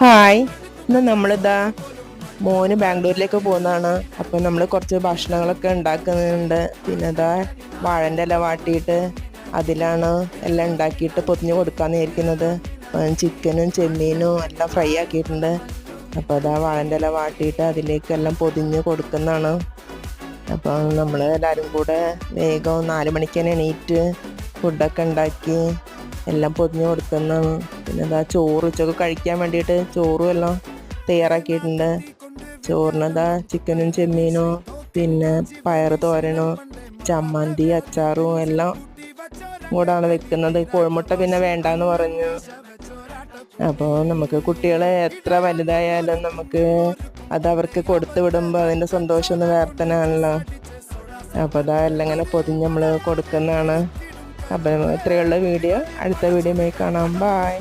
Hi, ഇന്ന് നമ്മളിതാ മോന് ബാംഗ്ലൂരിലേക്ക് പോകുന്നതാണ്. അപ്പം നമ്മൾ കുറച്ച് ഭക്ഷണങ്ങളൊക്കെ ഉണ്ടാക്കുന്നുണ്ട്. പിന്നെ ഇതാ വാഴൻ്റെ ഇല വാട്ടിയിട്ട് അതിലാണ് എല്ലാം ഉണ്ടാക്കിയിട്ട് പൊതിഞ്ഞ് കൊടുക്കാമെന്ന് വിചാരിക്കുന്നത്. ചിക്കനും ചെമ്മീനും എല്ലാം ഫ്രൈ ആക്കിയിട്ടുണ്ട്. അപ്പോൾ അതാ വാഴൻ്റെ ഇല വാട്ടിയിട്ട് അതിലേക്കെല്ലാം പൊതിഞ്ഞ് കൊടുക്കുന്നതാണ്. അപ്പോൾ നമ്മൾ എല്ലാവരും കൂടെ വേഗം 4 മണിക്ക് തന്നെ എണീറ്റ് ഫുഡൊക്കെ ഉണ്ടാക്കി എല്ലാം പൊതിഞ്ഞ് കൊടുക്കുന്നതാണ്. പിന്നെ എന്താ ചോറ് ഉച്ചക്ക് കഴിക്കാൻ വേണ്ടിയിട്ട് ചോറും എല്ലാം തയ്യാറാക്കിയിട്ടുണ്ട്. ചോറിനെന്താ ചിക്കനും ചെമ്മീനും പിന്നെ പയറ് തോരനും ചമ്മന്തി അച്ചാറും എല്ലാം കൂടാണ് വെക്കുന്നത്. കോഴിമുട്ട പിന്നെ വേണ്ടാന്ന് പറഞ്ഞു. അപ്പോൾ നമുക്ക് കുട്ടികളെ എത്ര വലുതായാലും നമുക്ക് അത് അവർക്ക് കൊടുത്തു വിടുമ്പോൾ അതിൻ്റെ സന്തോഷം ഒന്ന് വേറെ തന്നെ ആണല്ലോ. അപ്പോൾ അതാ എല്ലാം ഇങ്ങനെ പൊതിഞ്ഞ് നമ്മൾ കൊടുക്കുന്നതാണ്. അപ്പം ഇത്രയുള്ള വീഡിയോ അടുത്ത വീഡിയോയിൽ കാണാം. ബൈ.